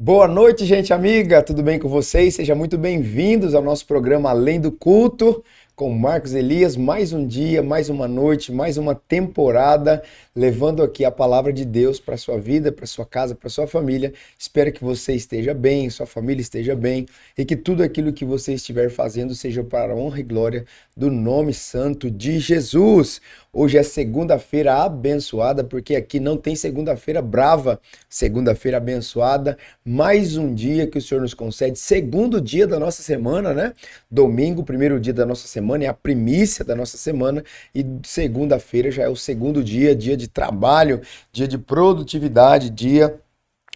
Boa noite, gente amiga, tudo bem com vocês? Sejam muito bem-vindos ao nosso programa Além do Culto, com Marcos Elias. Mais um dia, mais uma noite, mais uma temporada, levando aqui a palavra de Deus para sua vida, para sua casa, para sua família. Espero que você esteja bem, sua família esteja bem e que tudo aquilo que você estiver fazendo seja para a honra e glória do nome santo de Jesus. Hoje é segunda-feira abençoada, porque aqui não tem segunda-feira brava, segunda-feira abençoada, mais um dia que o Senhor nos concede, segundo dia da nossa semana, né? Domingo, primeiro dia da nossa semana, é a primícia da nossa semana, e segunda-feira já é o segundo dia, dia de trabalho, dia de produtividade, dia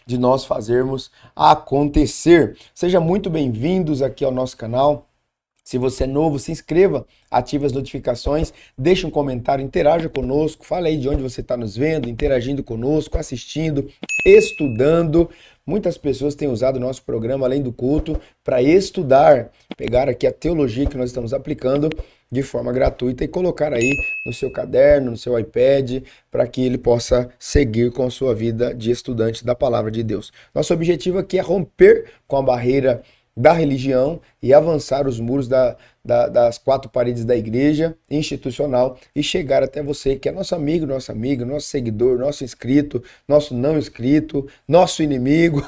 de nós fazermos acontecer. Sejam muito bem-vindos aqui ao nosso canal. Se você é novo, se inscreva, ative as notificações, deixe um comentário, interaja conosco, fale aí de onde você está nos vendo, interagindo conosco, assistindo, estudando. Muitas pessoas têm usado o nosso programa Além do Culto para estudar, pegar aqui a teologia que nós estamos aplicando de forma gratuita e colocar aí no seu caderno, no seu iPad, para que ele possa seguir com a sua vida de estudante da Palavra de Deus. Nosso objetivo aqui é romper com a barreira da religião e avançar os muros das quatro paredes da igreja institucional e chegar até você, que é nosso amigo, nossa amiga, nosso seguidor, nosso inscrito, nosso não inscrito, nosso inimigo,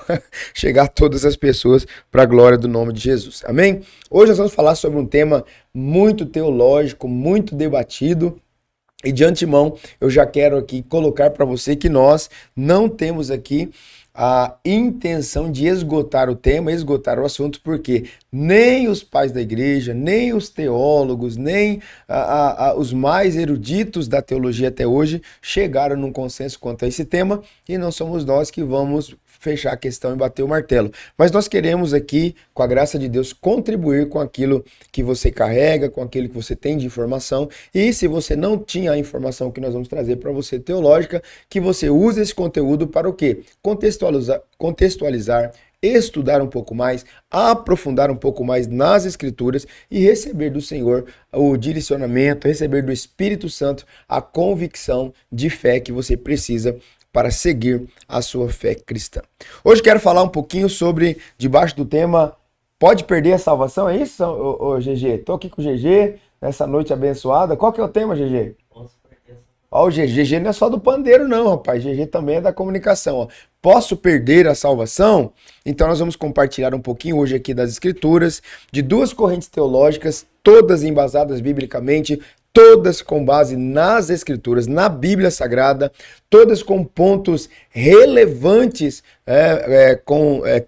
chegar a todas as pessoas para a glória do nome de Jesus. Amém? Hoje nós vamos falar sobre um tema muito teológico, muito debatido. E de antemão, eu já quero aqui colocar para você que nós não temos aqui a intenção de esgotar o tema, esgotar o assunto, porque nem os pais da igreja, nem os teólogos, nem os mais eruditos da teologia até hoje chegaram num consenso quanto a esse tema, e não somos nós que vamos fechar a questão e bater o martelo. Mas nós queremos aqui, com a graça de Deus, contribuir com aquilo que você carrega, com aquilo que você tem de informação. E se você não tinha a informação que nós vamos trazer para você teológica, que você use esse conteúdo para o quê? Contextualizar, estudar um pouco mais, aprofundar um pouco mais nas Escrituras e receber do Senhor o direcionamento, receber do Espírito Santo a convicção de fé que você precisa para seguir a sua fé cristã. Hoje quero falar um pouquinho sobre, debaixo do tema, pode perder a salvação? É isso, ô GG? Tô aqui com o GG, nessa noite abençoada. Qual que é o tema, GG? Ó, o GG não é só do pandeiro não, rapaz. GG também é da comunicação, ó. Posso perder a salvação? Então nós vamos compartilhar um pouquinho hoje aqui das Escrituras, de duas correntes teológicas, todas embasadas biblicamente, todas com base nas Escrituras, na Bíblia Sagrada, todas com pontos relevantes,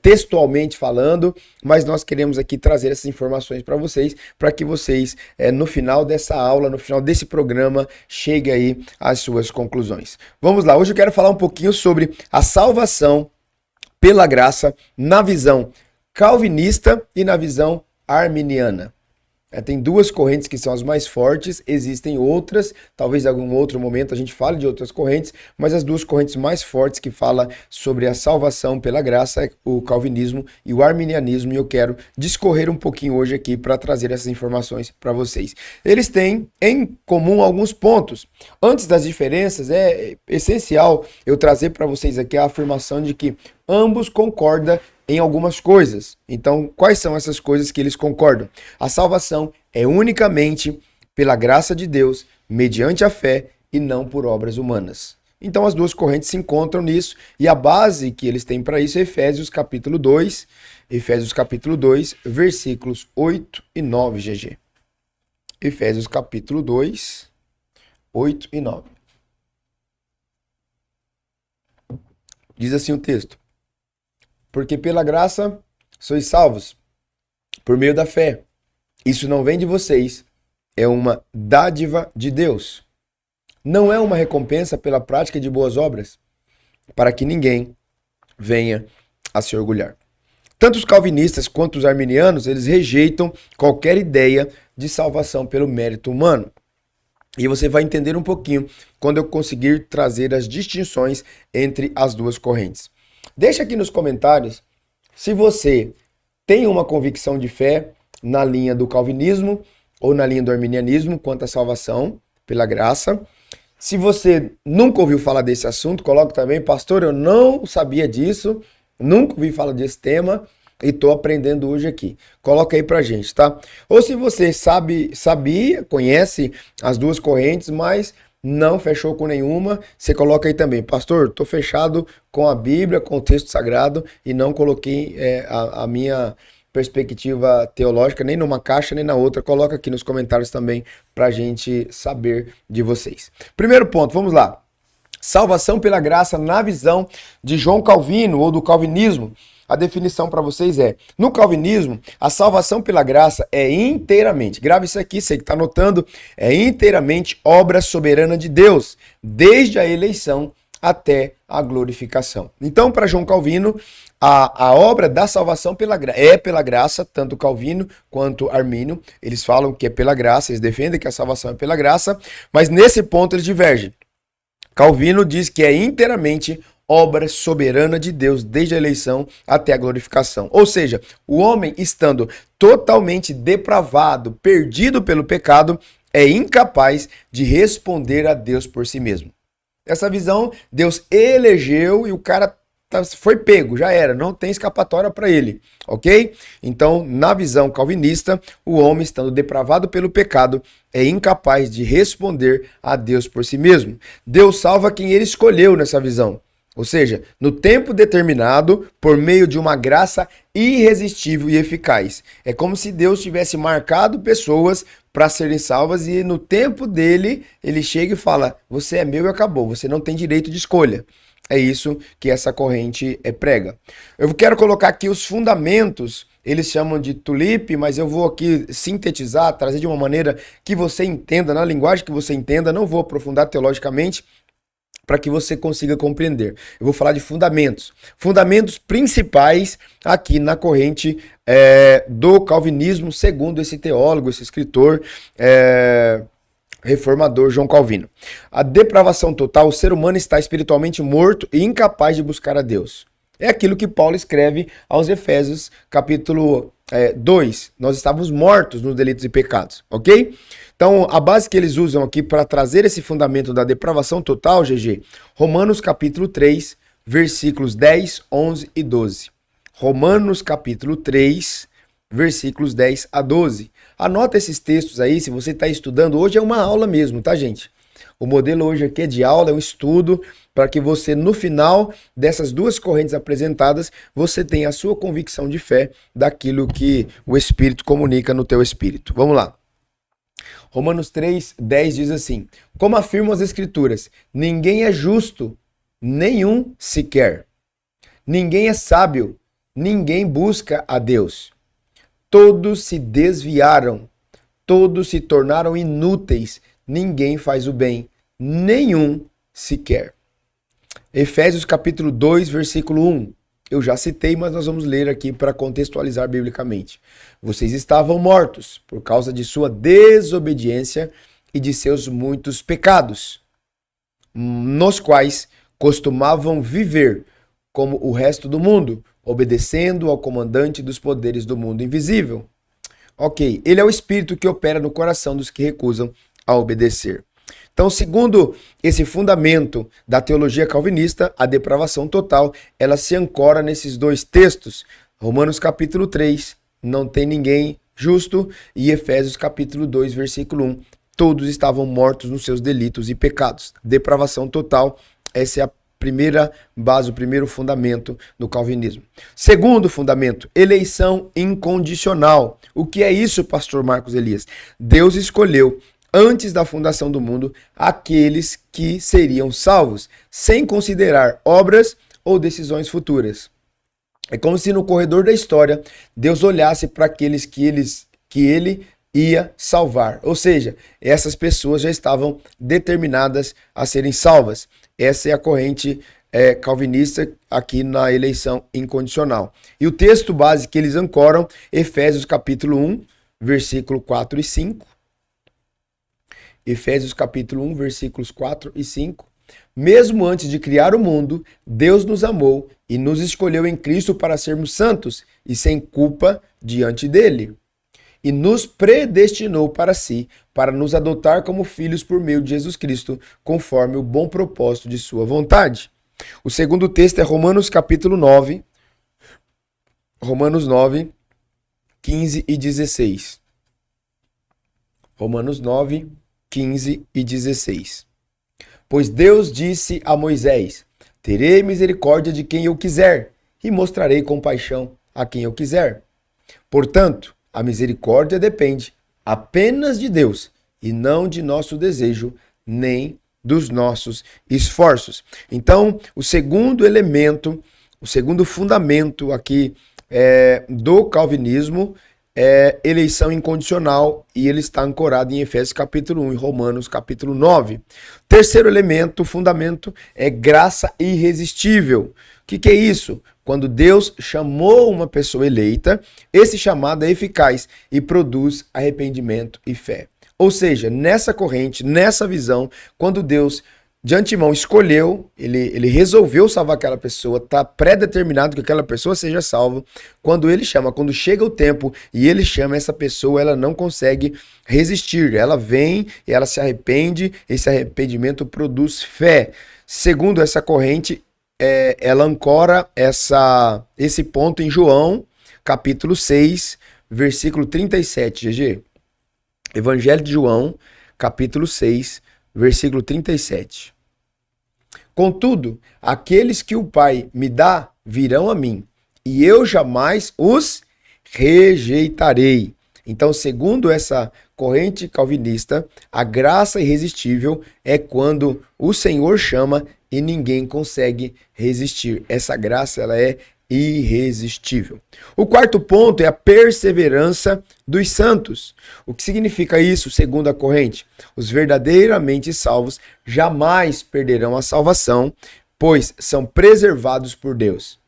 textualmente falando, mas nós queremos aqui trazer essas informações para que vocês, no final dessa aula, no final desse programa, cheguem aí às suas conclusões. Vamos lá, hoje eu quero falar um pouquinho sobre a salvação pela graça na visão calvinista e na visão arminiana. Tem duas correntes que são as mais fortes, existem outras, talvez em algum outro momento a gente fale de outras correntes, mas as duas correntes mais fortes que falam sobre a salvação pela graça é o calvinismo e o arminianismo, e eu quero discorrer um pouquinho hoje aqui para trazer essas informações para vocês. Eles têm em comum alguns pontos. Antes das diferenças, é essencial eu trazer para vocês aqui a afirmação de que ambos concordam em algumas coisas. Então, quais são essas coisas que eles concordam? A salvação é unicamente pela graça de Deus, mediante a fé e não por obras humanas. Então, as duas correntes se encontram nisso, e a base que eles têm para isso é Efésios capítulo 2, versículos 8 e 9, GG. Efésios capítulo 2, 8 e 9. Diz assim o texto: porque pela graça sois salvos, por meio da fé. Isso não vem de vocês, é uma dádiva de Deus. Não é uma recompensa pela prática de boas obras, para que ninguém venha a se orgulhar. Tanto os calvinistas quanto os arminianos, eles rejeitam qualquer ideia de salvação pelo mérito humano. E você vai entender um pouquinho quando eu conseguir trazer as distinções entre as duas correntes. Deixa aqui nos comentários se você tem uma convicção de fé na linha do calvinismo ou na linha do arminianismo quanto à salvação pela graça. Se você nunca ouviu falar desse assunto, coloque também: pastor, eu não sabia disso, Nunca ouvi falar desse tema e estou aprendendo hoje aqui. Coloca aí pra gente, tá? Ou se você sabia, conhece as duas correntes, mas não fechou com nenhuma, você coloca aí também. Pastor, estou fechado com a Bíblia, com o texto sagrado e não coloquei a minha perspectiva teológica nem numa caixa nem na outra. Coloca aqui nos comentários também pra gente saber de vocês. Primeiro ponto, vamos lá. Salvação pela graça na visão de João Calvino ou do calvinismo. A definição para vocês é: no calvinismo, a salvação pela graça é inteiramente, grave isso aqui, você que está anotando, é inteiramente obra soberana de Deus, desde a eleição até a glorificação. Então, para João Calvino, a obra da salvação é pela graça, tanto Calvino quanto Armínio, eles falam que é pela graça, eles defendem que a salvação é pela graça, mas nesse ponto eles divergem. Calvino diz que é inteiramente obra soberana de Deus, desde a eleição até a glorificação. Ou seja, o homem estando totalmente depravado, perdido pelo pecado, é incapaz de responder a Deus por si mesmo. Essa visão, Deus elegeu e o cara foi pego, já era, não tem escapatória para ele, ok? Então, na visão calvinista, o homem, estando depravado pelo pecado, é incapaz de responder a Deus por si mesmo. Deus salva quem ele escolheu nessa visão. Ou seja, no tempo determinado, por meio de uma graça irresistível e eficaz. É como se Deus tivesse marcado pessoas para serem salvas e no tempo dele, ele chega e fala: você é meu e acabou, você não tem direito de escolha. É isso que essa corrente prega. Eu quero colocar aqui os fundamentos, eles chamam de tulip, mas eu vou aqui sintetizar, trazer de uma maneira que você entenda, na linguagem que você entenda, não vou aprofundar teologicamente, para que você consiga compreender. Eu vou falar de fundamentos. Fundamentos principais aqui na corrente do calvinismo, segundo esse teólogo, esse escritor reformador João Calvino. A depravação total, o ser humano está espiritualmente morto e incapaz de buscar a Deus. É aquilo que Paulo escreve aos Efésios, capítulo 2. Nós estávamos mortos nos delitos e pecados, ok? Então, a base que eles usam aqui para trazer esse fundamento da depravação total, GG, Romanos capítulo 3, versículos 10, 11 e 12. Romanos capítulo 3, versículos 10 a 12. Anota esses textos aí, se você está estudando. Hoje é uma aula mesmo, tá, gente? O modelo hoje aqui é de aula, é um estudo, para que você, no final dessas duas correntes apresentadas, você tenha a sua convicção de fé daquilo que o Espírito comunica no teu espírito. Vamos lá. Romanos 3, 10 diz assim: como afirmam as Escrituras, ninguém é justo, nenhum sequer. Ninguém é sábio, ninguém busca a Deus. Todos se desviaram, todos se tornaram inúteis, ninguém faz o bem, nenhum sequer. Efésios capítulo 2, versículo 1. Eu já citei, mas nós vamos ler aqui para contextualizar biblicamente. Vocês estavam mortos por causa de sua desobediência e de seus muitos pecados, nos quais costumavam viver como o resto do mundo, obedecendo ao comandante dos poderes do mundo invisível. Ok, ele é o espírito que opera no coração dos que recusam a obedecer. Então, segundo esse fundamento da teologia calvinista, a depravação total, ela se ancora nesses dois textos. Romanos capítulo 3, não tem ninguém justo, e Efésios capítulo 2, versículo 1, todos estavam mortos nos seus delitos e pecados. Depravação total, essa é a primeira base, o primeiro fundamento do calvinismo. Segundo fundamento, eleição incondicional. O que é isso, pastor Marcos Elias? Deus escolheu antes da fundação do mundo aqueles que seriam salvos, sem considerar obras ou decisões futuras. É como se no corredor da história Deus olhasse para aqueles que ele ia salvar. Ou seja, essas pessoas já estavam determinadas a serem salvas. Essa é a corrente calvinista aqui na eleição incondicional. E o texto base que eles ancoram, Efésios capítulo 1, versículo 4 e 5. Efésios capítulo 1, versículos 4 e 5. Mesmo antes de criar o mundo, Deus nos amou e nos escolheu em Cristo para sermos santos e sem culpa diante dele. E nos predestinou para si, para nos adotar como filhos por meio de Jesus Cristo, conforme o bom propósito de sua vontade. O segundo texto é Romanos capítulo 9, Romanos 9, 15 e 16. Romanos 9, 15 e 16. Pois Deus disse a Moisés: terei misericórdia de quem eu quiser e mostrarei compaixão a quem eu quiser. Portanto, a misericórdia depende apenas de Deus e não de nosso desejo, nem dos nossos esforços. Então, o segundo elemento, o segundo fundamento aqui do calvinismo é eleição incondicional, e ele está ancorado em Efésios capítulo 1 e Romanos capítulo 9. Terceiro elemento, fundamento, é graça irresistível. O que é isso? Quando Deus chamou uma pessoa eleita, esse chamado é eficaz e produz arrependimento e fé. Ou seja, nessa corrente, nessa visão, quando Deus de antemão escolheu, ele resolveu salvar aquela pessoa, está pré-determinado que aquela pessoa seja salva. Quando ele chama, quando chega o tempo e ele chama essa pessoa, ela não consegue resistir. Ela vem e ela se arrepende, esse arrependimento produz fé. Segundo essa corrente, ela ancora esse ponto em João, capítulo 6, versículo 37, GG. Evangelho de João, capítulo 6, versículo 37. Contudo, aqueles que o Pai me dá virão a mim, e eu jamais os rejeitarei. Então, segundo essa corrente calvinista, a graça irresistível é quando o Senhor chama e ninguém consegue resistir. Essa graça, ela é irresistível. O quarto ponto é a perseverança dos santos. O que significa isso, segundo a corrente? Os verdadeiramente salvos jamais perderão a salvação, pois são preservados por Deus.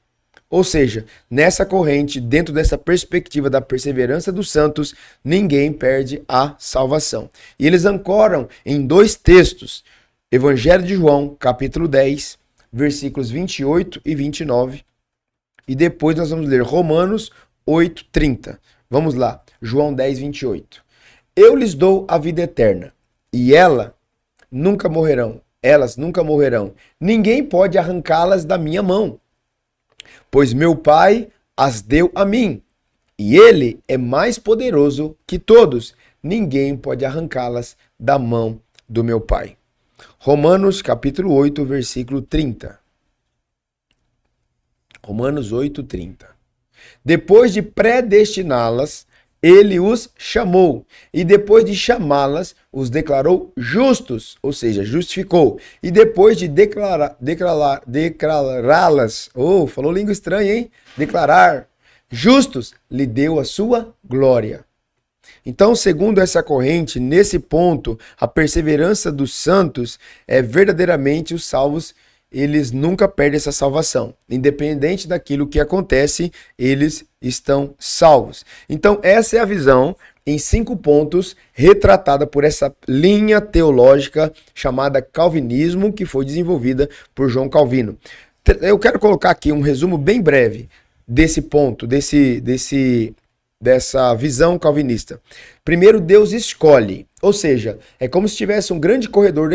Ou seja, nessa corrente, dentro dessa perspectiva da perseverança dos santos, ninguém perde a salvação. E eles ancoram em dois textos, Evangelho de João, capítulo 10, versículos 28 e 29, e depois nós vamos ler Romanos 8, 30. Vamos lá, João 10, 28. Eu lhes dou a vida eterna, e elas nunca morrerão. Ninguém pode arrancá-las da minha mão, pois meu Pai as deu a mim, e ele é mais poderoso que todos. Ninguém pode arrancá-las da mão do meu Pai. Romanos capítulo 8, versículo 30. Romanos 8, 30. Depois de predestiná-las, ele os chamou, e depois de chamá-las, os declarou justos, ou seja, justificou. E depois de declará-las, falou língua estranha, hein? Declarar justos, lhe deu a sua glória. Então, segundo essa corrente, nesse ponto, a perseverança dos santos é verdadeiramente os salvos. Eles nunca perdem essa salvação. Independente daquilo que acontece, eles estão salvos. Então, essa é a visão em 5 pontos, retratada por essa linha teológica chamada calvinismo, que foi desenvolvida por João Calvino. Eu quero colocar aqui um resumo bem breve desse ponto, dessa visão calvinista. Primeiro, Deus escolhe, ou seja, é como se tivesse um grande corredor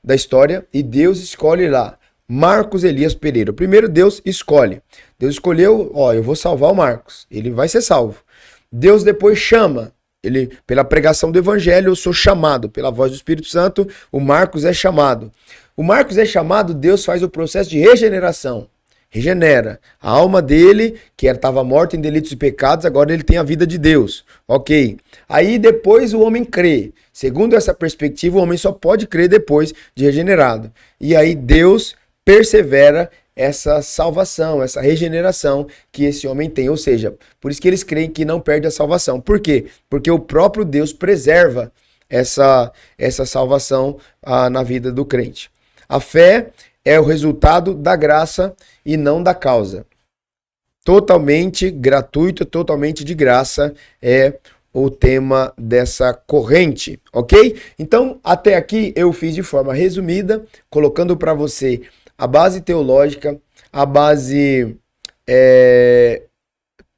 da história e Deus escolhe lá Marcos Elias Pereira. Primeiro, Deus escolhe. Deus escolheu, eu vou salvar o Marcos, ele vai ser salvo. Deus depois chama, pela pregação do evangelho, eu sou chamado, pela voz do Espírito Santo, o Marcos é chamado. O Marcos é chamado, Deus faz o processo de regeneração. Regenera a alma dele, que estava morta em delitos e pecados, agora ele tem a vida de Deus. Ok. Aí depois o homem crê. Segundo essa perspectiva, o homem só pode crer depois de regenerado. E aí Deus persevera essa salvação, essa regeneração que esse homem tem. Ou seja, por isso que eles creem que não perde a salvação. Por quê? Porque o próprio Deus preserva essa salvação na vida do crente. A fé é o resultado da graça e não da causa. Totalmente gratuito, totalmente de graça é o tema dessa corrente, ok? Então, até aqui eu fiz de forma resumida, colocando para você a base teológica, a base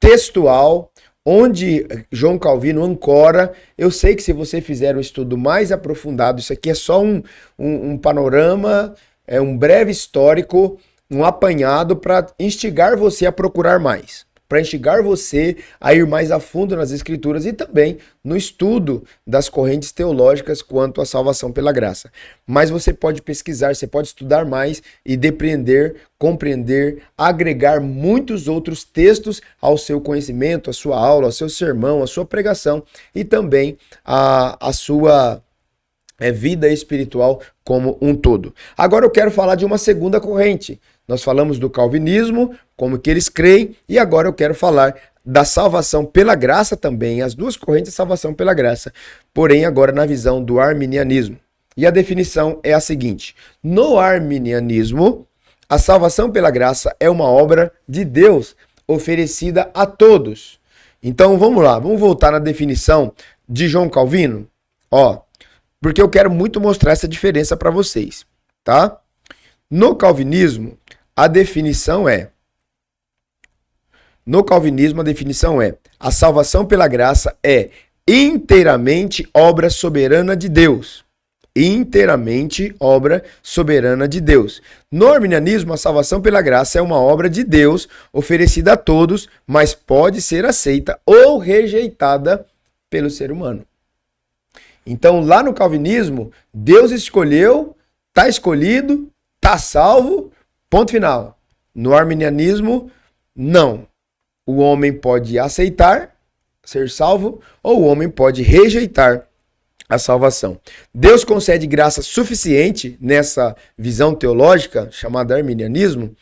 textual, onde João Calvino ancora. Eu sei que se você fizer um estudo mais aprofundado, isso aqui é só um panorama, um breve histórico, um apanhado para instigar você a procurar mais. para instigar você a ir mais a fundo nas Escrituras e também no estudo das correntes teológicas quanto à salvação pela graça. Mas você pode pesquisar, você pode estudar mais e depreender, compreender, agregar muitos outros textos ao seu conhecimento, à sua aula, ao seu sermão, à sua pregação e também à sua vida espiritual como um todo. Agora eu quero falar de uma segunda corrente. Nós falamos do calvinismo, como que eles creem, e agora eu quero falar da salvação pela graça também, as duas correntes de salvação pela graça, porém agora na visão do arminianismo. E a definição é a seguinte: no arminianismo, a salvação pela graça é uma obra de Deus oferecida a todos. Então vamos lá, vamos voltar na definição de João Calvino, porque eu quero muito mostrar essa diferença para vocês, tá? No calvinismo, a definição é a salvação pela graça é inteiramente obra soberana de Deus. Inteiramente obra soberana de Deus. No arminianismo, a salvação pela graça é uma obra de Deus oferecida a todos, mas pode ser aceita ou rejeitada pelo ser humano. Então, lá no calvinismo, Deus escolheu, está escolhido, está salvo, ponto final. No arminianismo, não. O homem pode aceitar, ser salvo, ou o homem pode rejeitar a salvação. Deus concede graça suficiente nessa visão teológica, chamada arminianismo.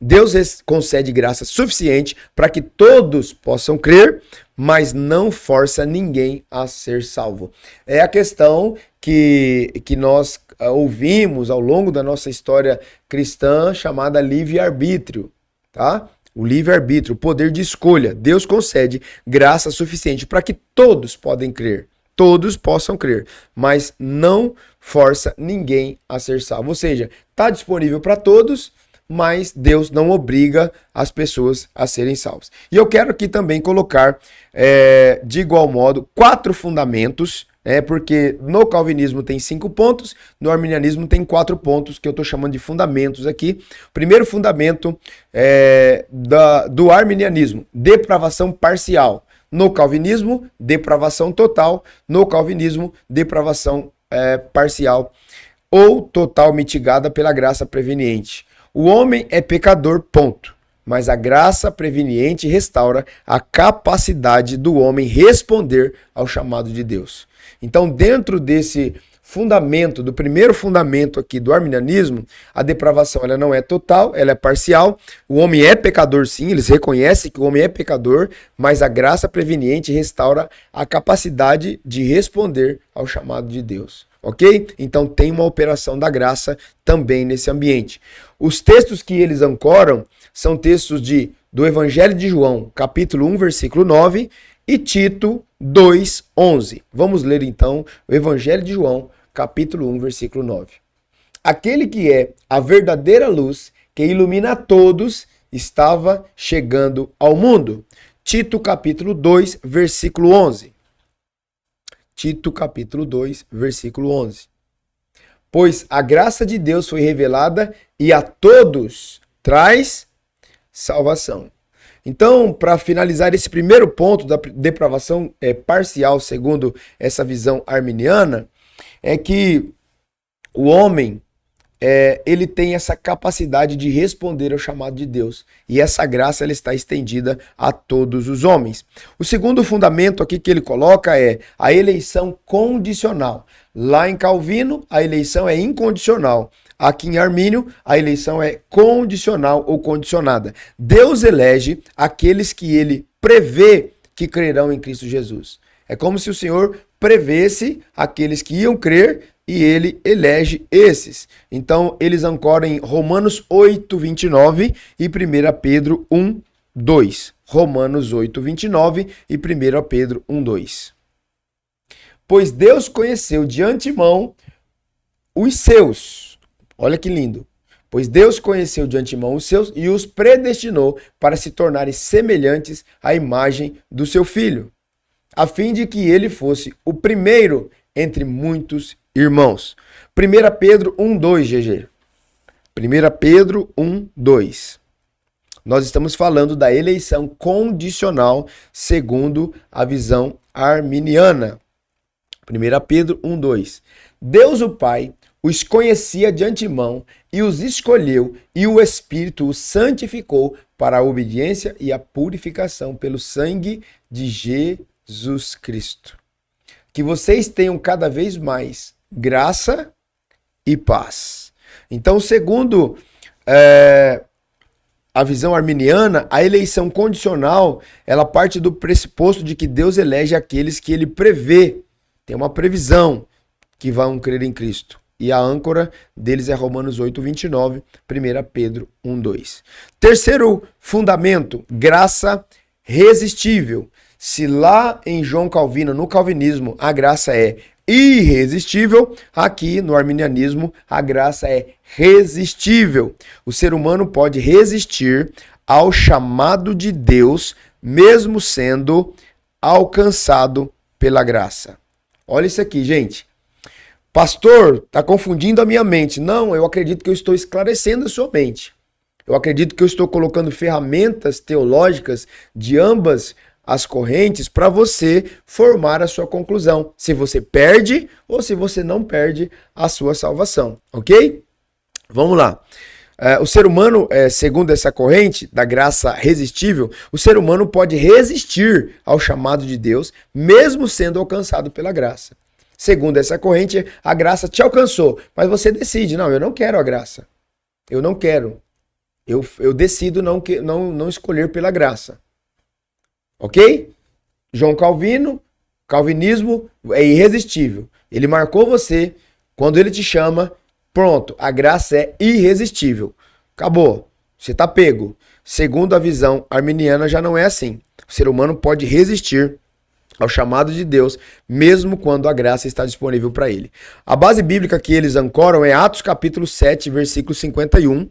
Deus concede graça suficiente para que todos possam crer, mas não força ninguém a ser salvo. É a questão que nós ouvimos ao longo da nossa história cristã, chamada livre-arbítrio, tá? O livre-arbítrio, o poder de escolha. Deus concede graça suficiente para que todos possam crer, mas não força ninguém a ser salvo. Ou seja, está disponível para todos, mas Deus não obriga as pessoas a serem salvas. E eu quero aqui também colocar, de igual modo, 4 fundamentos, porque no calvinismo tem 5 pontos, no arminianismo tem 4 pontos, que eu estou chamando de fundamentos aqui. O primeiro fundamento do arminianismo, depravação parcial. No calvinismo, depravação total. No calvinismo, depravação parcial ou total mitigada pela graça preveniente. O homem é pecador, ponto. Mas a graça preveniente restaura a capacidade do homem responder ao chamado de Deus. Então, dentro desse fundamento, do primeiro fundamento aqui do arminianismo, a depravação ela não é total, ela é parcial. O homem é pecador sim, eles reconhecem que o homem é pecador, mas a graça preveniente restaura a capacidade de responder ao chamado de Deus. Ok? Então tem uma operação da graça também nesse ambiente. Os textos que eles ancoram são textos do Evangelho de João, capítulo 1, versículo 9, e Tito 2, 11. Vamos ler então o Evangelho de João, capítulo 1, versículo 9. Aquele que é a verdadeira luz, que ilumina a todos, estava chegando ao mundo. Tito, capítulo 2, versículo 11. Tito, capítulo 2, versículo 11. Pois a graça de Deus foi revelada e a todos traz salvação. Então, para finalizar esse primeiro ponto da depravação parcial, segundo essa visão arminiana, é que o homem ele tem essa capacidade de responder ao chamado de Deus. E essa graça ela está estendida a todos os homens. O segundo fundamento aqui que ele coloca é a eleição condicional. Lá em Calvino, a eleição é incondicional. Aqui em Armínio, a eleição é condicional ou condicionada. Deus elege aqueles que ele prevê que crerão em Cristo Jesus. É como se o Senhor prevesse aqueles que iam crer e ele elege esses. Então, eles ancoram em Romanos 8, 29 e 1 Pedro 1, 2. Romanos 8, 29 e 1 Pedro 1, 2. Pois Deus conheceu de antemão os seus. Olha que lindo. Pois Deus conheceu de antemão os seus e os predestinou para se tornarem semelhantes à imagem do seu Filho, a fim de que ele fosse o primeiro entre muitos irmãos. 1 Pedro 1, 2, GG. 1 Pedro 1, 2. Nós estamos falando da eleição condicional segundo a visão arminiana. 1 Pedro 1:2. Deus o Pai os conhecia de antemão e os escolheu, e o Espírito os santificou para a obediência e a purificação pelo sangue de Jesus Cristo. Que vocês tenham cada vez mais graça e paz. Então, segundo a visão arminiana, a eleição condicional, ela parte do pressuposto de que Deus elege aqueles que ele prevê. Tem uma previsão que vão crer em Cristo. E a âncora deles é Romanos 8:29, 1 Pedro 1:2. Terceiro fundamento, graça resistível. Se lá em João Calvino, no calvinismo, a graça é irresistível, aqui no arminianismo a graça é resistível. O ser humano pode resistir ao chamado de Deus, mesmo sendo alcançado pela graça. Olha isso aqui, gente. Pastor, está confundindo a minha mente. Não, eu acredito que eu estou esclarecendo a sua mente. Eu acredito que eu estou colocando ferramentas teológicas de ambas as correntes para você formar a sua conclusão. Se você perde ou se você não perde a sua salvação, ok? Vamos lá. O ser humano, segundo essa corrente da graça resistível, o ser humano pode resistir ao chamado de Deus, mesmo sendo alcançado pela graça. Segundo essa corrente, a graça te alcançou, mas você decide, não, eu não quero a graça. Eu não quero. Eu decido não escolher pela graça. Ok? João Calvino, calvinismo é irresistível. Ele marcou você, quando ele te chama, pronto, a graça é irresistível. Acabou, você tá pego. Segundo a visão arminiana já não é assim. O ser humano pode resistir ao chamado de Deus, mesmo quando a graça está disponível para ele. A base bíblica que eles ancoram é Atos capítulo 7, versículo 51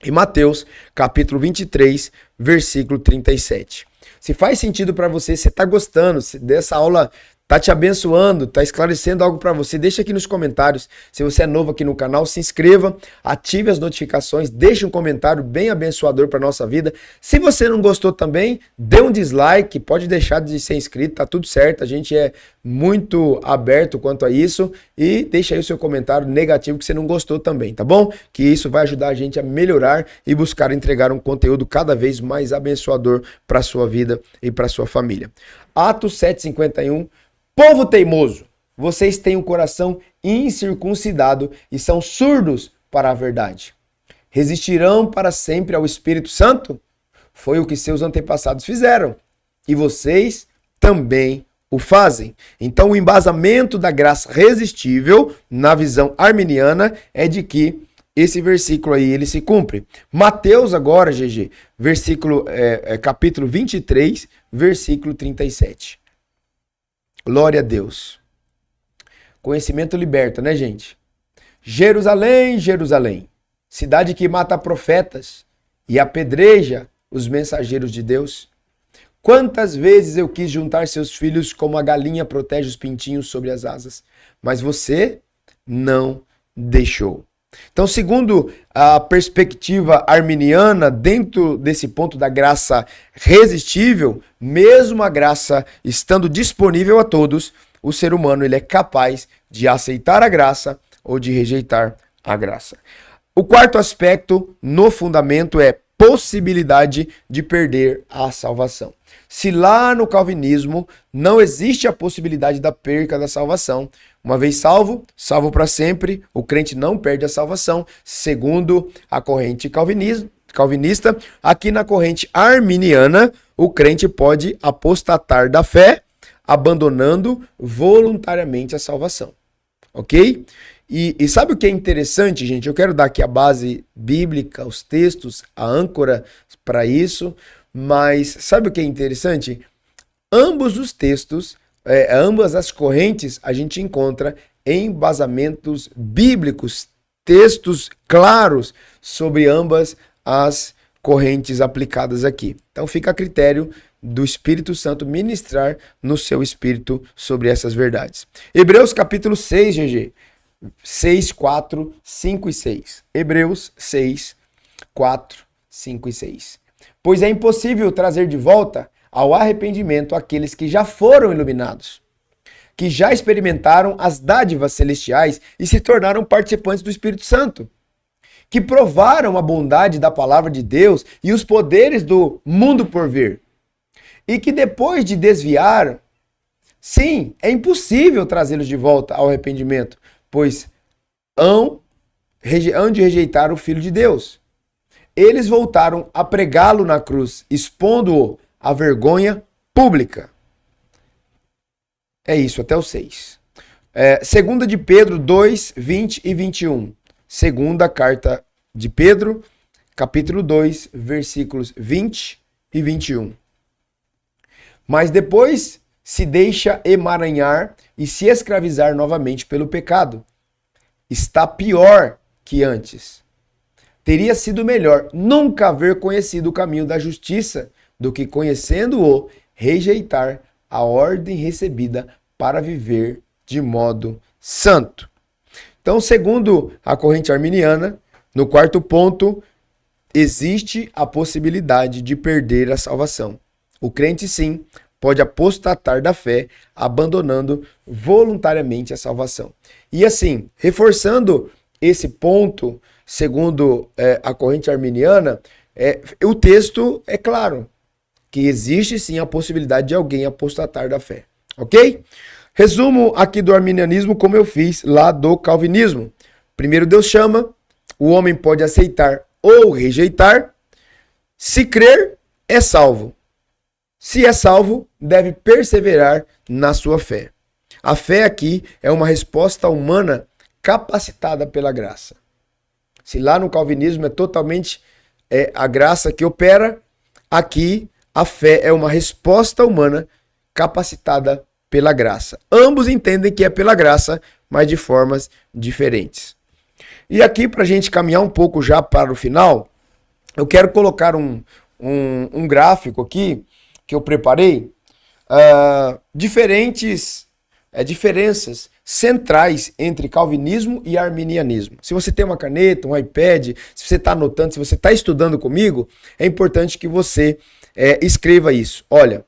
e Mateus capítulo 23, versículo 37. Se faz sentido para você, você está gostando dessa aula, está te abençoando, está esclarecendo algo para você, deixa aqui nos comentários. Se você é novo aqui no canal, se inscreva, ative as notificações, deixe um comentário bem abençoador para nossa vida. Se você não gostou também, dê um dislike, pode deixar de ser inscrito, tá tudo certo, a gente é muito aberto quanto a isso, e deixa aí o seu comentário negativo que você não gostou também, tá bom? Que isso vai ajudar a gente a melhorar e buscar entregar um conteúdo cada vez mais abençoador para sua vida e para sua família. Atos 7:51. Povo teimoso, vocês têm o coração incircuncidado e são surdos para a verdade. Resistirão para sempre ao Espírito Santo? Foi o que seus antepassados fizeram, e vocês também o fazem. Então o embasamento da graça resistível, na visão arminiana, é de que esse versículo aí, ele se cumpre. Mateus agora, GG, capítulo 23, versículo 37. Glória a Deus. Conhecimento liberta, né, gente? Jerusalém, Jerusalém, cidade que mata profetas e apedreja os mensageiros de Deus. Quantas vezes eu quis juntar seus filhos como a galinha protege os pintinhos sobre as asas, mas você não deixou. Então, segundo a perspectiva arminiana, dentro desse ponto da graça resistível, mesmo a graça estando disponível a todos, o ser humano ele é capaz de aceitar a graça ou de rejeitar a graça. O quarto aspecto no fundamento é possibilidade de perder a salvação. Se lá no calvinismo não existe a possibilidade da perca da salvação, uma vez salvo, salvo para sempre, o crente não perde a salvação, segundo a corrente calvinista. Aqui na corrente arminiana, o crente pode apostatar da fé, abandonando voluntariamente a salvação. Ok? E sabe o que é interessante, gente? Eu quero dar aqui a base bíblica, os textos, a âncora para isso, mas sabe o que é interessante? Ambos os textos, ambas as correntes, a gente encontra embasamentos bíblicos, textos claros sobre ambas as correntes aplicadas aqui. Então fica a critério do Espírito Santo ministrar no seu espírito sobre essas verdades. Hebreus capítulo 6, GG. 6, 4, 5 e 6. Hebreus 6, 4, 5 e 6. pois é impossível trazer de volta ao arrependimento aqueles que já foram iluminados, que já experimentaram as dádivas celestiais e se tornaram participantes do Espírito Santo, que provaram a bondade da palavra de Deus e os poderes do mundo por vir, e que depois de desviar, sim, é impossível trazê-los de volta ao arrependimento, pois hão de rejeitar o Filho de Deus. Eles voltaram a pregá-lo na cruz, expondo-o à vergonha pública. É isso, até o 6. Segunda de Pedro 2, 20 e 21. Segunda carta de Pedro, capítulo 2, versículos 20 e 21. Mas depois se deixa emaranhar e se escravizar novamente pelo pecado. Está pior que antes. Teria sido melhor nunca haver conhecido o caminho da justiça do que, conhecendo-o, rejeitar a ordem recebida para viver de modo santo. Então, segundo a corrente arminiana, no quarto ponto, existe a possibilidade de perder a salvação. O crente, sim, pode apostatar da fé, abandonando voluntariamente a salvação. E assim, reforçando esse ponto, segundo a corrente arminiana, o texto é claro, que existe sim a possibilidade de alguém apostatar da fé. Ok? Resumo aqui do arminianismo como eu fiz lá do calvinismo. Primeiro Deus chama, o homem pode aceitar ou rejeitar. Se crer, é salvo. Se é salvo, deve perseverar na sua fé. A fé aqui é uma resposta humana capacitada pela graça. Se lá no calvinismo é totalmente a graça que opera, aqui a fé é uma resposta humana capacitada pela graça. Ambos entendem que é pela graça, mas de formas diferentes. E aqui, para a gente caminhar um pouco já para o final, eu quero colocar um gráfico aqui que eu preparei, diferenças centrais entre calvinismo e arminianismo. Se você tem uma caneta, um iPad, se você está anotando, se você está estudando comigo, é importante que você escreva isso. Olha,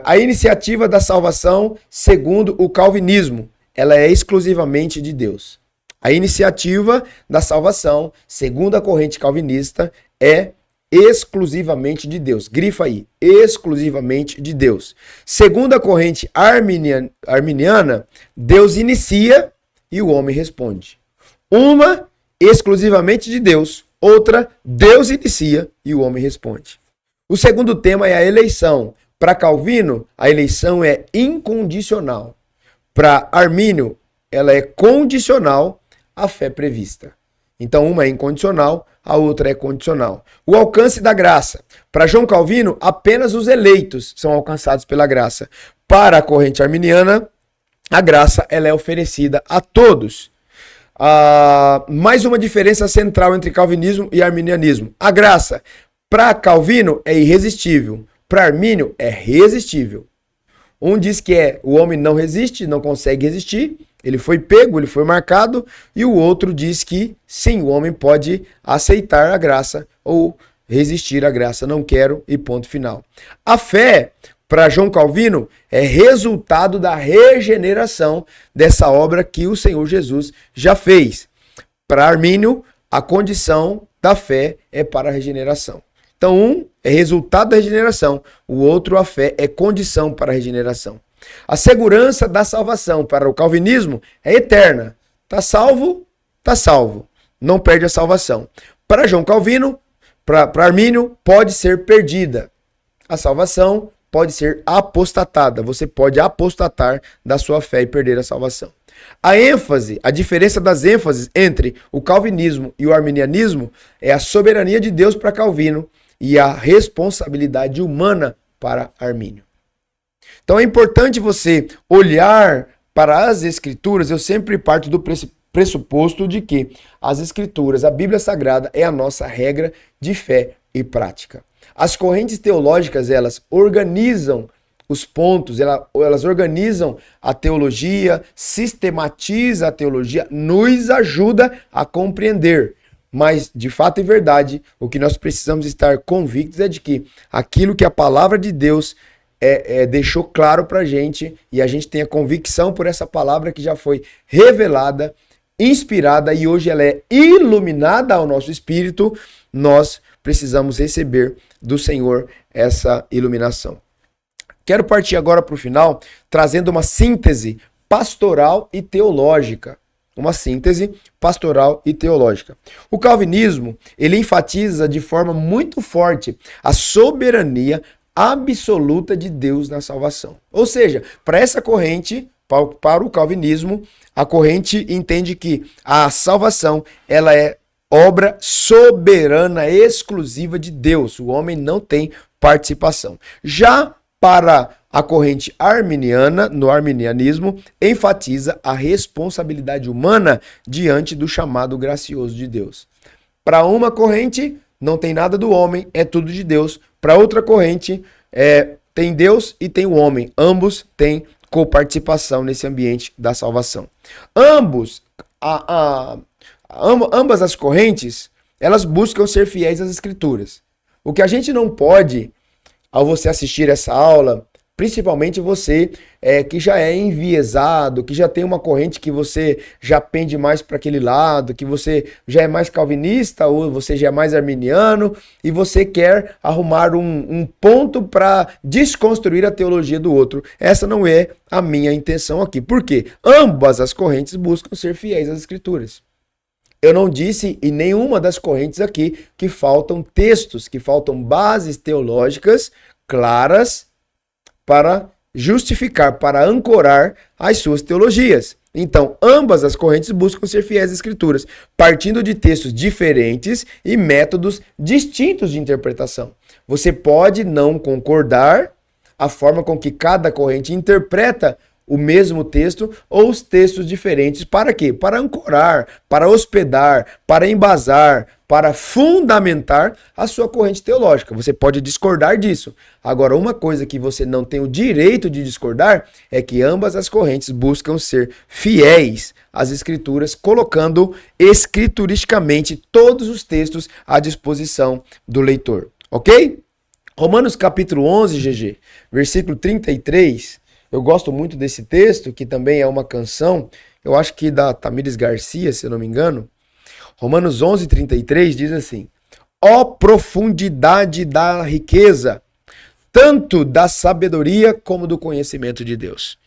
a iniciativa da salvação, segundo o calvinismo, ela é exclusivamente de Deus. A iniciativa da salvação, segundo a corrente calvinista, é exclusivamente de Deus. Grifa aí, exclusivamente de Deus. Segundo a corrente arminiana, Deus inicia e o homem responde. Uma, exclusivamente de Deus. Outra, Deus inicia e o homem responde. O segundo tema é a eleição. Para Calvino, a eleição é incondicional. Para Armínio, ela é condicional à fé prevista. Então, uma é incondicional, a outra é condicional. O alcance da graça. Para João Calvino, apenas os eleitos são alcançados pela graça. Para a corrente arminiana, a graça ela é oferecida a todos. Mais uma diferença central entre calvinismo e arminianismo. A graça, para Calvino, é irresistível. Para Armínio, é resistível. Um diz que o homem não resiste, não consegue resistir, ele foi pego, ele foi marcado, e o outro diz que sim, o homem pode aceitar a graça ou resistir à graça, não quero e ponto final. A fé, para João Calvino, é resultado da regeneração dessa obra que o Senhor Jesus já fez. Para Armínio, a condição da fé é para a regeneração. Então, um é resultado da regeneração, o outro, a fé, é condição para a regeneração. A segurança da salvação para o calvinismo é eterna. Está salvo, não perde a salvação. Para João Calvino, para Armínio, pode ser perdida. A salvação pode ser apostatada. Você pode apostatar da sua fé e perder a salvação. A diferença das ênfases entre o calvinismo e o arminianismo é a soberania de Deus para Calvino e a responsabilidade humana para Armínio. Então é importante você olhar para as Escrituras. Eu sempre parto do pressuposto de que as Escrituras, a Bíblia Sagrada, é a nossa regra de fé e prática. As correntes teológicas, elas organizam os pontos, elas organizam a teologia, sistematiza a teologia, nos ajuda a compreender. mas de fato e verdade, o que nós precisamos estar convictos é de que aquilo que a palavra de Deus deixou claro para a gente, e a gente tem a convicção por essa palavra que já foi revelada, inspirada e hoje ela é iluminada ao nosso espírito, nós precisamos receber do Senhor essa iluminação. Quero partir agora para o final, trazendo uma síntese pastoral e teológica. Uma síntese pastoral e teológica. O calvinismo, ele enfatiza de forma muito forte a soberania absoluta de Deus na salvação. Ou seja, para essa corrente, para o calvinismo, a corrente entende que a salvação, ela é obra soberana, exclusiva de Deus. O homem não tem participação. Já para a corrente arminiana, no arminianismo, enfatiza a responsabilidade humana diante do chamado gracioso de Deus. Para uma corrente, não tem nada do homem, é tudo de Deus. Para outra corrente, tem Deus e tem o homem. Ambos têm coparticipação nesse ambiente da salvação. Ambas as correntes, elas buscam ser fiéis às Escrituras. O que a gente não pode, ao você assistir essa aula, principalmente você que já é enviesado, que já tem uma corrente que você já pende mais para aquele lado, que você já é mais calvinista ou você já é mais arminiano e você quer arrumar um ponto para desconstruir a teologia do outro. Essa não é a minha intenção aqui. Por quê? Ambas as correntes buscam ser fiéis às Escrituras. Eu não disse em nenhuma das correntes aqui que faltam textos, que faltam bases teológicas claras para justificar, para ancorar as suas teologias. Então, ambas as correntes buscam ser fiéis às Escrituras, partindo de textos diferentes e métodos distintos de interpretação. Você pode não concordar a forma com que cada corrente interpreta o mesmo texto ou os textos diferentes. Para quê? Para ancorar, para hospedar, para embasar, para fundamentar a sua corrente teológica. Você pode discordar disso. Agora, uma coisa que você não tem o direito de discordar é que ambas as correntes buscam ser fiéis às Escrituras, colocando escrituristicamente todos os textos à disposição do leitor. Ok? Romanos capítulo 11, GG, versículo 33... Eu gosto muito desse texto, que também é uma canção, eu acho que da Tamires Garcia, se eu não me engano. Romanos 11:33 diz assim: ó profundidade da riqueza, tanto da sabedoria como do conhecimento de Deus.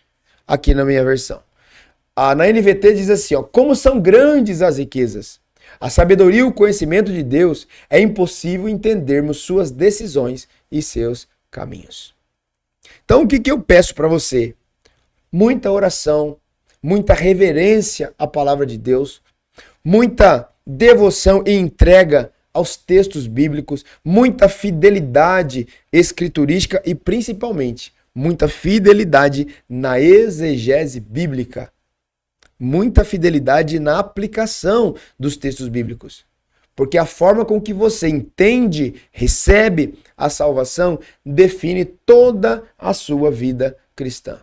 Aqui na minha versão. Na NVT diz assim, ó, como são grandes as riquezas. A sabedoria e o conhecimento de Deus é impossível entendermos suas decisões e seus caminhos. Então, o que eu peço para você? Muita oração, muita reverência à palavra de Deus, muita devoção e entrega aos textos bíblicos, muita fidelidade escriturística e, principalmente, muita fidelidade na exegese bíblica, muita fidelidade na aplicação dos textos bíblicos. Porque a forma com que você entende, recebe a salvação, define toda a sua vida cristã.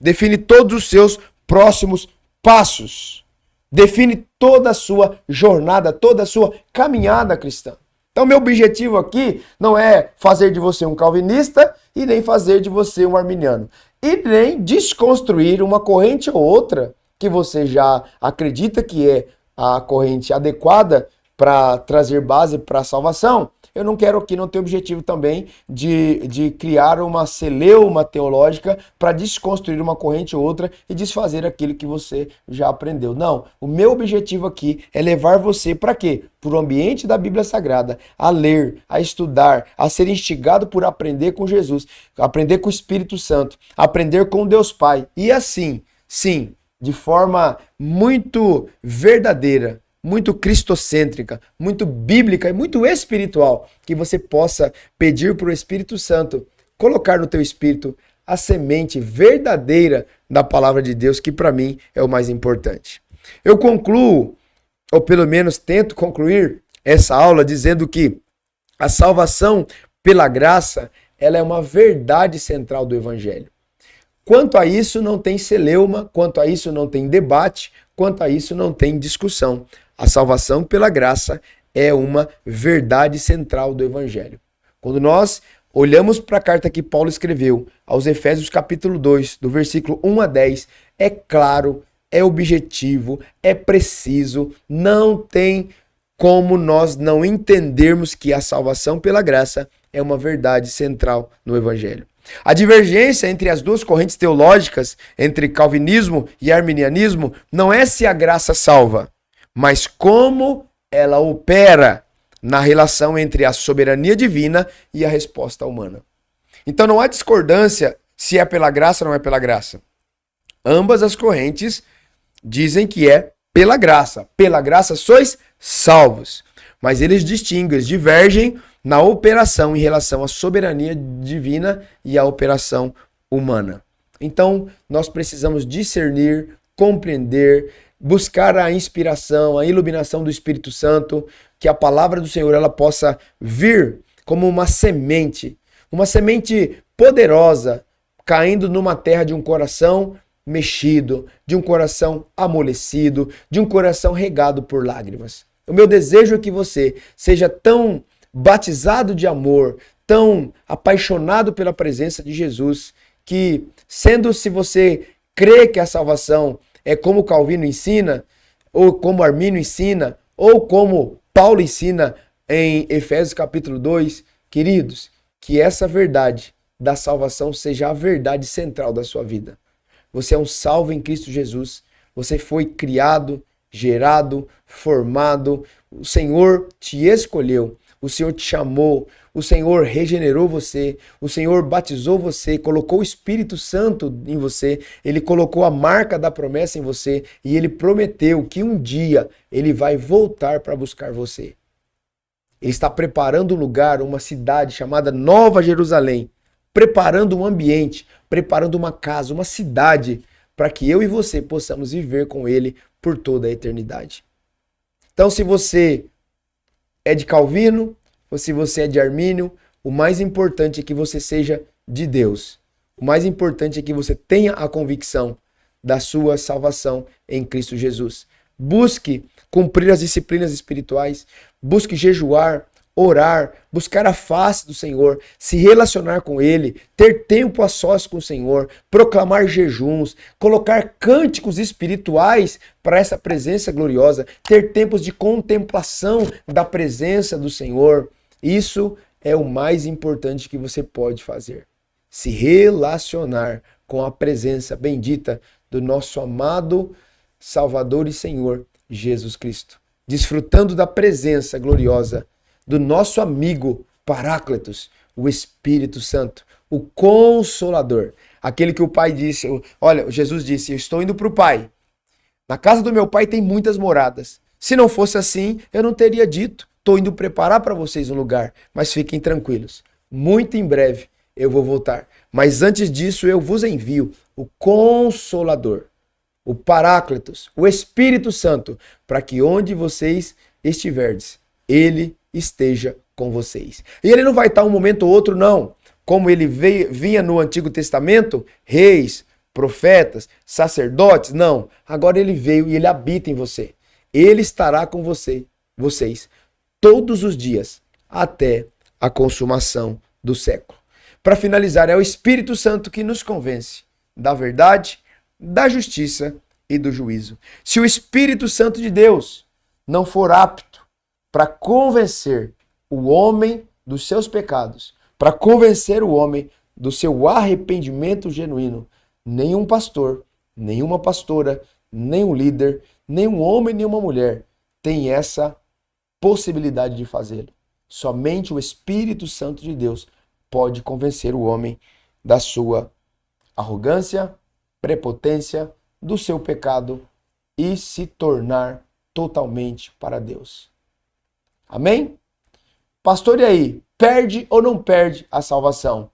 Define todos os seus próximos passos. Define toda a sua jornada, toda a sua caminhada cristã. Então, meu objetivo aqui não é fazer de você um calvinista e nem fazer de você um arminiano. E nem desconstruir uma corrente ou outra que você já acredita que é a corrente adequada para trazer base para a salvação. Eu não quero aqui, não ter objetivo também de criar uma celeuma teológica para desconstruir uma corrente ou outra e desfazer aquilo que você já aprendeu. Não, o meu objetivo aqui é levar você para quê? Para o ambiente da Bíblia Sagrada, a ler, a estudar, a ser instigado por aprender com Jesus, aprender com o Espírito Santo, aprender com Deus Pai. E assim, sim, de forma muito verdadeira, muito cristocêntrica, muito bíblica e muito espiritual, que você possa pedir para o Espírito Santo colocar no teu espírito a semente verdadeira da palavra de Deus, que para mim é o mais importante. Eu concluo, ou pelo menos tento concluir essa aula dizendo que a salvação pela graça, ela é uma verdade central do Evangelho. Quanto a isso não tem celeuma, quanto a isso não tem debate, quanto a isso não tem discussão. A salvação pela graça é uma verdade central do Evangelho. Quando nós olhamos para a carta que Paulo escreveu aos Efésios capítulo 2, do versículo 1 a 10, é claro, é objetivo, é preciso, não tem como nós não entendermos que a salvação pela graça é uma verdade central no Evangelho. A divergência entre as duas correntes teológicas, entre calvinismo e arminianismo, não é se a graça salva, mas como ela opera na relação entre a soberania divina e a resposta humana. Então não há discordância se é pela graça ou não é pela graça. Ambas as correntes dizem que é pela graça. Pela graça sois salvos. Mas eles distinguem, eles divergem na operação em relação à soberania divina e à operação humana. Então, nós precisamos discernir, compreender, buscar a inspiração, a iluminação do Espírito Santo, que a palavra do Senhor ela possa vir como uma semente poderosa, caindo numa terra de um coração mexido, de um coração amolecido, de um coração regado por lágrimas. O meu desejo é que você seja tão batizado de amor, tão apaixonado pela presença de Jesus, que se você crê que a salvação é como Calvino ensina, ou como Armínio ensina, ou como Paulo ensina em Efésios capítulo 2, queridos, que essa verdade da salvação seja a verdade central da sua vida. Você é um salvo em Cristo Jesus. Você foi criado, gerado, formado. O Senhor te escolheu. O Senhor te chamou. O Senhor regenerou você. O Senhor batizou você. Colocou o Espírito Santo em você. Ele colocou a marca da promessa em você. E Ele prometeu que um dia Ele vai voltar para buscar você. Ele está preparando um lugar, uma cidade chamada Nova Jerusalém. Preparando um ambiente, preparando uma casa, uma cidade, para que eu e você possamos viver com Ele por toda a eternidade. Então, se você é de Calvino, ou se você é de Armínio, o mais importante é que você seja de Deus. O mais importante é que você tenha a convicção da sua salvação em Cristo Jesus. Busque cumprir as disciplinas espirituais, busque jejuar, orar, buscar a face do Senhor, se relacionar com Ele, ter tempo a sós com o Senhor, proclamar jejuns, colocar cânticos espirituais para essa presença gloriosa, ter tempos de contemplação da presença do Senhor. Isso é o mais importante que você pode fazer. Se relacionar com a presença bendita do nosso amado Salvador e Senhor, Jesus Cristo. Desfrutando da presença gloriosa do nosso amigo Paráclitos, o Espírito Santo, o Consolador. Aquele que o Pai disse, olha, Jesus disse, eu estou indo para o Pai. Na casa do meu Pai tem muitas moradas. Se não fosse assim, eu não teria dito. Estou indo preparar para vocês um lugar, mas fiquem tranquilos. Muito em breve eu vou voltar. Mas antes disso eu vos envio o Consolador, o Paráclitos, o Espírito Santo, para que onde vocês estiverdes, Ele esteja com vocês. E Ele não vai estar um momento ou outro, não. Como Ele vinha no Antigo Testamento, reis, profetas, sacerdotes, não. Agora Ele veio e Ele habita em você. Ele estará com vocês, todos os dias, até a consumação do século. Para finalizar, é o Espírito Santo que nos convence da verdade, da justiça e do juízo. Se o Espírito Santo de Deus não for apto para convencer o homem dos seus pecados, para convencer o homem do seu arrependimento genuíno, nenhum pastor, nenhuma pastora, nenhum líder, nenhum homem, nenhuma mulher tem essa possibilidade de fazê-lo. Somente o Espírito Santo de Deus pode convencer o homem da sua arrogância, prepotência, do seu pecado e se tornar totalmente para Deus. Amém? Pastor, e aí? Perde ou não perde a salvação?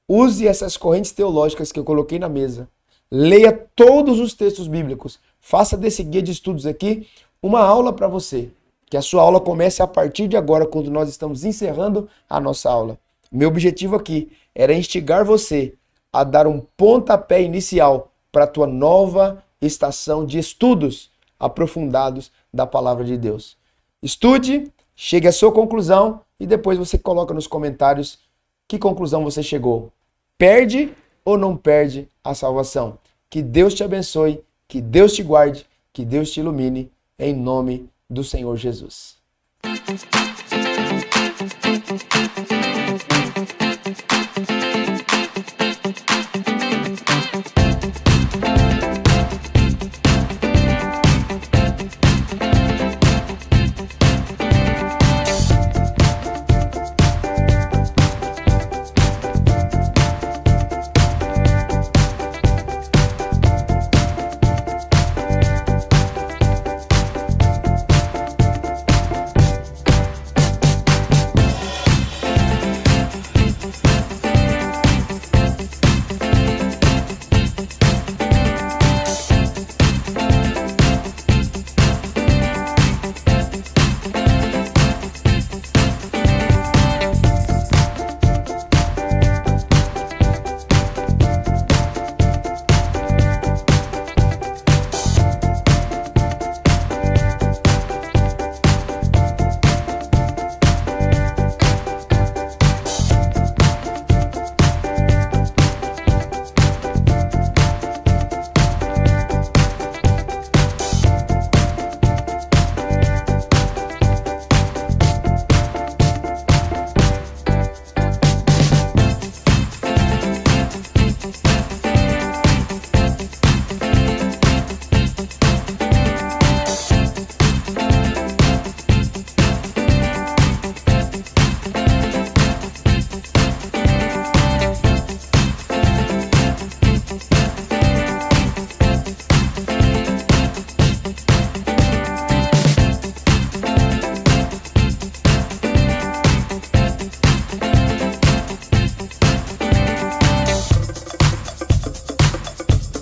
Use essas correntes teológicas que eu coloquei na mesa. Leia todos os textos bíblicos. Faça desse guia de estudos aqui uma aula para você. Que a sua aula comece a partir de agora, quando nós estamos encerrando a nossa aula. Meu objetivo aqui era instigar você a dar um pontapé inicial para a tua nova estação de estudos aprofundados da palavra de Deus. Estude, chegue à sua conclusão e depois você coloca nos comentários que conclusão você chegou. Perde ou não perde a salvação? Que Deus te abençoe, que Deus te guarde, que Deus te ilumine, em nome do Senhor Jesus.